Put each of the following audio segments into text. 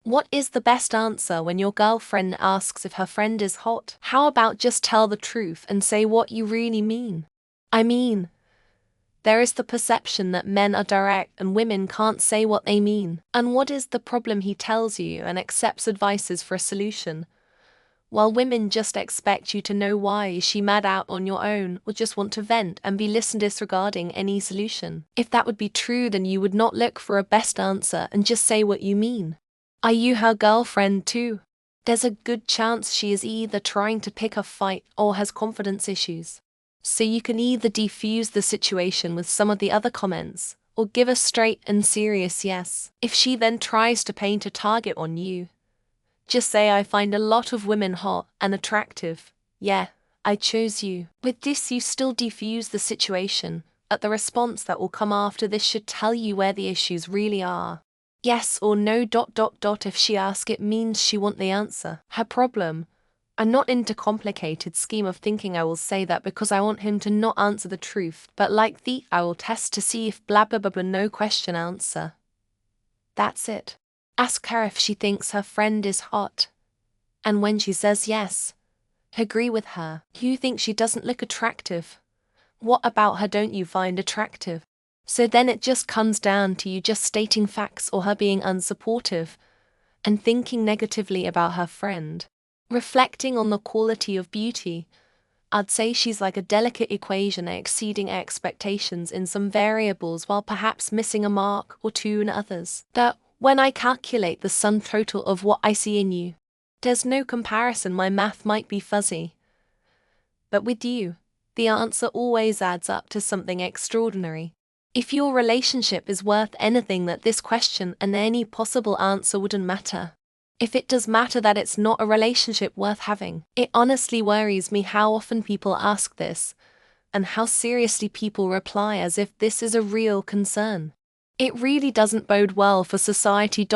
What is the best answer when your girlfriend asks if her friend is hot? How about just tell the truth and say what you really mean? I mean, there is the perception that men are direct and women can't say what they mean. And what is the problem? He tells you and accepts advices for a solution, while women just expect you to know why. Is she mad out on your own, or just want to vent and be listened disregarding any solution? If that would be true, then you would not look for a best answer and just say what you mean. Are you her girlfriend too? There's a good chance she is either trying to pick a fight or has confidence issues. So you can either defuse the situation with some of the other comments, or give a straight and serious yes. If she then tries to paint a target on you, just say, I find a lot of women hot and attractive. Yeah, I chose you. With this, you still defuse the situation, but the response that will come after this should tell you where the issues really are. Yes or no ... If she asks, it means she wants the answer. Her problem. I'm not into complicated scheme of thinking. I will say that because I want him to not answer the truth, but like the I will test to see if blah blah blah blah, no question answer. That's it. Ask her if she thinks her friend is hot. And when she says yes, agree with her. You think she doesn't look attractive. What about her don't you find attractive? So then it just comes down to you just stating facts or her being unsupportive and thinking negatively about her friend. Reflecting on the quality of beauty, I'd say she's like a delicate equation exceeding expectations in some variables while perhaps missing a mark or two in others. That when I calculate the sum total of what I see in you, there's no comparison. My math might be fuzzy, but with you, the answer always adds up to something extraordinary. If your relationship is worth anything, that this question and any possible answer wouldn't matter. If it does matter, that it's not a relationship worth having. It honestly worries me how often people ask this, and how seriously people reply as if this is a real concern. It really doesn't bode well for society.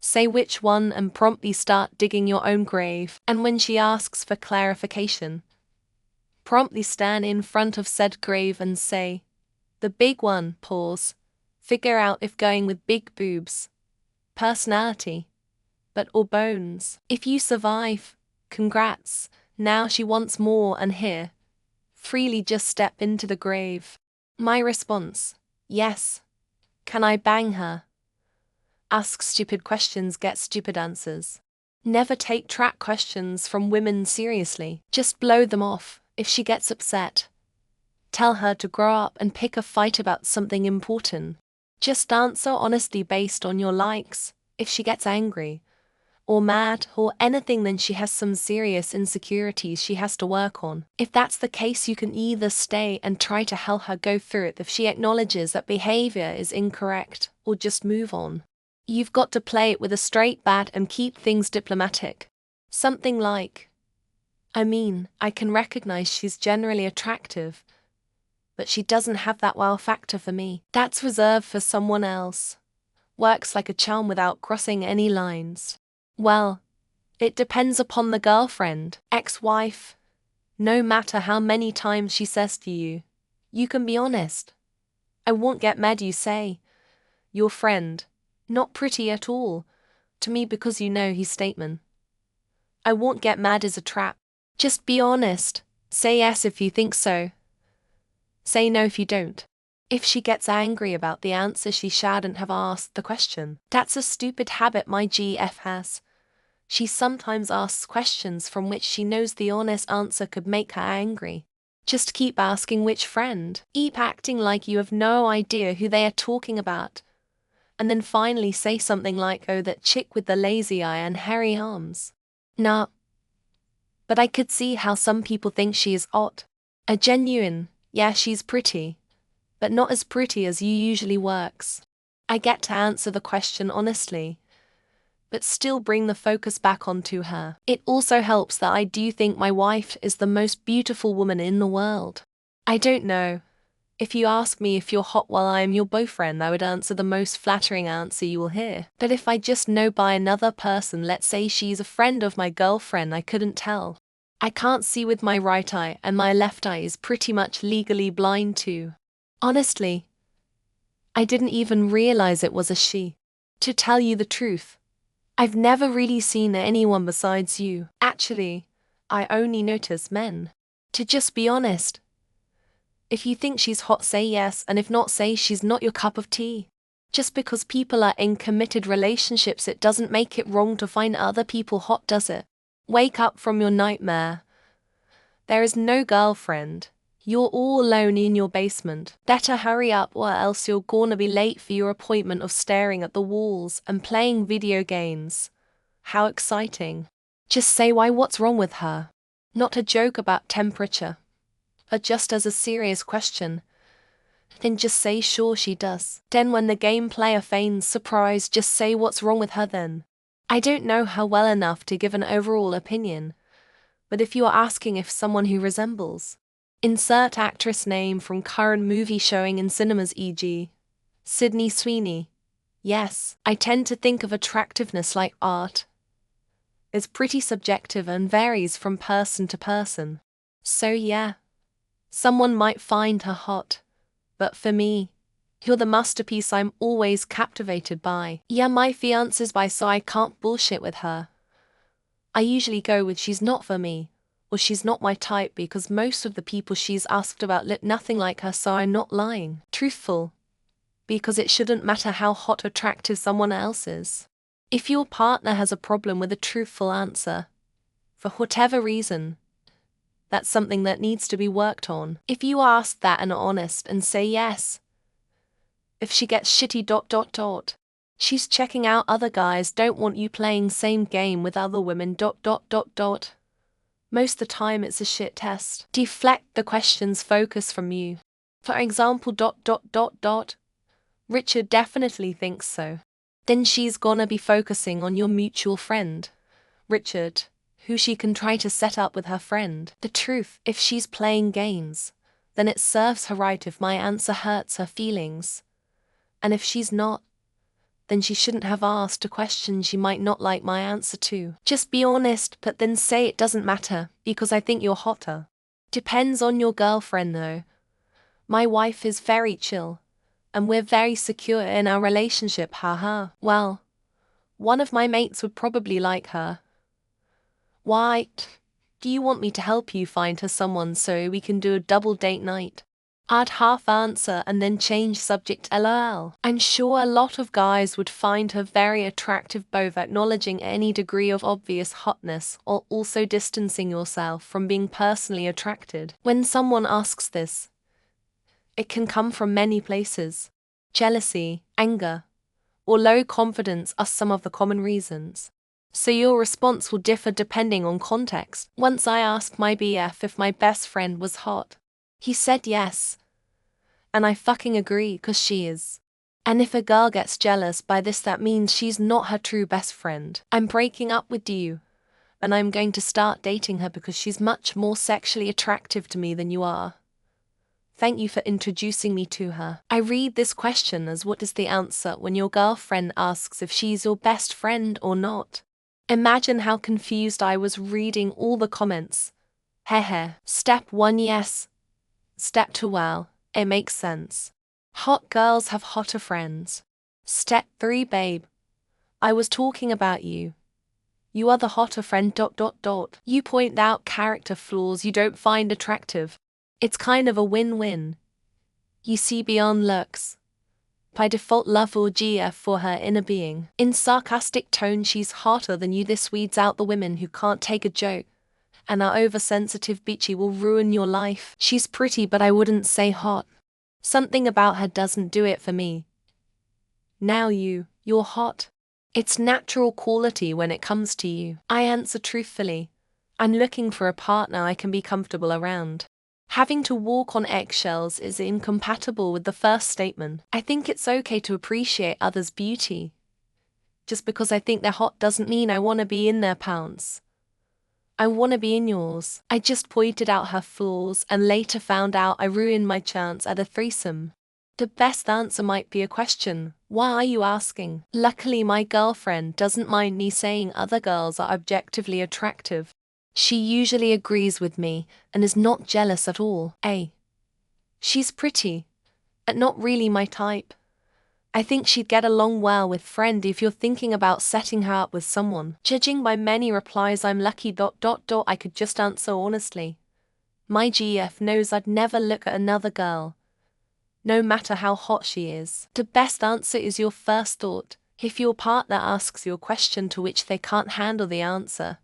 Say which one and promptly start digging your own grave. And when she asks for clarification, promptly stand in front of said grave and say, the big one, pause. Figure out if going with big boobs, personality, or bones. If you survive, congrats. Now she wants more, and here, freely just step into the grave. My response, yes. Can I bang her? Ask stupid questions, get stupid answers. Never take trick questions from women seriously. Just blow them off. If she gets upset, tell her to grow up and pick a fight about something important. Just answer honestly based on your likes. If she gets angry, or mad, or anything, then she has some serious insecurities she has to work on. If that's the case, you can either stay and try to help her go through it if she acknowledges that behavior is incorrect, or just move on. You've got to play it with a straight bat and keep things diplomatic. Something like, I can recognize she's generally attractive, but she doesn't have that wow factor for me. That's reserved for someone else. Works like a charm without crossing any lines. Well, it depends upon the girlfriend, ex-wife. No matter how many times she says to you, you can be honest. I won't get mad. You say, your friend, not pretty at all, to me because you know his statement. I won't get mad is a trap. Just be honest. Say yes if you think so. Say no if you don't. If she gets angry about the answer, she shouldn't have asked the question. That's a stupid habit my GF has. She sometimes asks questions from which she knows the honest answer could make her angry. Just keep asking which friend. Keep acting like you have no idea who they are talking about. And then finally say something like, oh, that chick with the lazy eye and hairy arms. Nah. But I could see how some people think she is hot. A genuine, yeah, she's pretty, but not as pretty as you usually works. I get to answer the question honestly, but still bring the focus back onto her. It also helps that I do think my wife is the most beautiful woman in the world. I don't know. If you ask me if you're hot while I am your boyfriend, I would answer the most flattering answer you will hear. But if I just know by another person, let's say she's a friend of my girlfriend, I couldn't tell. I can't see with my right eye, and my left eye is pretty much legally blind too. Honestly, I didn't even realize it was a she. To tell you the truth, I've never really seen anyone besides you. Actually, I only notice men. To just be honest, if you think she's hot, say yes, and if not, say she's not your cup of tea. Just because people are in committed relationships, it doesn't make it wrong to find other people hot, does it? Wake up from your nightmare. There is no girlfriend. You're all alone in your basement. Better hurry up or else you're gonna be late for your appointment of staring at the walls and playing video games. How exciting. Just say what's wrong with her. Not a joke about temperature, but just as a serious question. Then just say sure she does. Then when the game player feigns surprise, just say what's wrong with her then. I don't know her well enough to give an overall opinion, but if you are asking if someone who resembles, insert actress name from current movie showing in cinemas, e.g. Sydney Sweeney. Yes, I tend to think of attractiveness like art. It's pretty subjective and varies from person to person. So yeah, someone might find her hot, but for me, you're the masterpiece I'm always captivated by. Yeah, my fiance's bi, so I can't bullshit with her. I usually go with she's not for me, or she's not my type, because most of the people she's asked about look nothing like her, so I'm not lying. Truthful, because it shouldn't matter how hot or attractive someone else is. If your partner has a problem with a truthful answer, for whatever reason, that's something that needs to be worked on. If you ask that and are honest and say yes, if she gets shitty ... she's checking out other guys, don't want you playing same game with other women ... Most the time it's a shit test. Deflect the question's focus from you. For example ... Richard definitely thinks so. Then she's gonna be focusing on your mutual friend, Richard, who she can try to set up with her friend. The truth, if she's playing games, then it serves her right if my answer hurts her feelings. And if she's not, then she shouldn't have asked a question she might not like my answer to. Just be honest, but then say it doesn't matter, because I think you're hotter. Depends on your girlfriend though. My wife is very chill, and we're very secure in our relationship, haha. Well, one of my mates would probably like her. Why? Do you want me to help you find her someone so we can do a double date night? I'd half answer and then change subject, lol. I'm sure a lot of guys would find her very attractive, both acknowledging any degree of obvious hotness or also distancing yourself from being personally attracted. When someone asks this, it can come from many places. Jealousy, anger, or low confidence are some of the common reasons. So your response will differ depending on context. Once I asked my BF if my best friend was hot. He said yes. And I fucking agree, 'cause she is. And if a girl gets jealous by this, that means she's not her true best friend. I'm breaking up with you, and I'm going to start dating her because she's much more sexually attractive to me than you are. Thank you for introducing me to her. I read this question as what is the answer when your girlfriend asks if she's your best friend or not. Imagine how confused I was reading all the comments. Hehe. Step 1, yes. Step 2, well, it makes sense. Hot girls have hotter friends. Step 3, babe, I was talking about you. You are the hotter friend ... You point out character flaws you don't find attractive. It's kind of a win-win. You see beyond looks. By default, love or GF for her inner being. In sarcastic tone, she's hotter than you. This weeds out the women who can't take a joke and are oversensitive. Bitchy will ruin your life. She's pretty, but I wouldn't say hot. Something about her doesn't do it for me. Now you're hot. It's natural quality when it comes to you. I answer truthfully. I'm looking for a partner I can be comfortable around. Having to walk on eggshells is incompatible with the first statement. I think it's okay to appreciate others' beauty. Just because I think they're hot doesn't mean I want to be in their pants. I want to be in yours. I just pointed out her flaws and later found out I ruined my chance at a threesome. The best answer might be a question. Why are you asking? Luckily, my girlfriend doesn't mind me saying other girls are objectively attractive. She usually agrees with me and is not jealous at all. She's pretty, and not really my type. I think she'd get along well with friend if you're thinking about setting her up with someone. Judging by many replies, I'm lucky. I could just answer honestly. My GF knows I'd never look at another girl, no matter how hot she is. The best answer is your first thought. If your partner asks you a question to which they can't handle the answer,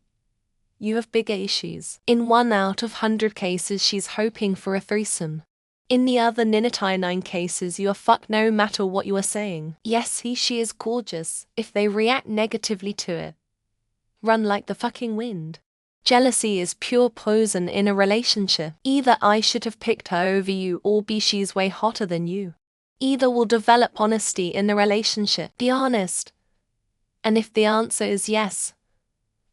you have bigger issues. In 1 out of 100 cases, she's hoping for a threesome. In the other 99 cases, you are fucked no matter what you are saying. Yes, she is gorgeous. If they react negatively to it, run like the fucking wind. Jealousy is pure poison in a relationship. Either I should have picked her over you, or B, she's way hotter than you. Either will develop honesty in the relationship. Be honest. And if the answer is yes,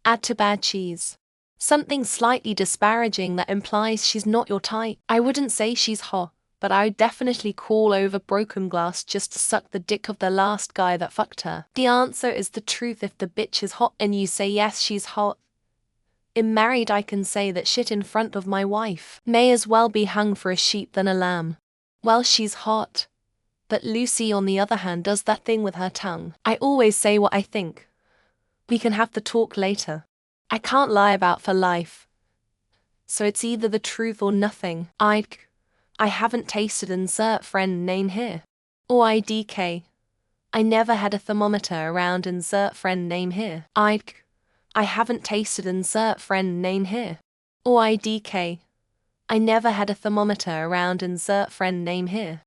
add to bad cheese something slightly disparaging that implies she's not your type. I wouldn't say she's hot, but I would definitely call over broken glass just to suck the dick of the last guy that fucked her. The answer is the truth. If the bitch is hot and you say yes, she's hot, I'm married, I can say that shit in front of my wife. May as well be hung for a sheep than a lamb. Well, she's hot, but Lucy on the other hand does that thing with her tongue. I always say what I think. We can have the talk later. I can't lie about for life. So it's either the truth or nothing. I haven't tasted insert friend name here. Or I never had a thermometer around insert friend name here. I haven't tasted insert friend name here. Or I never had a thermometer around insert friend name here.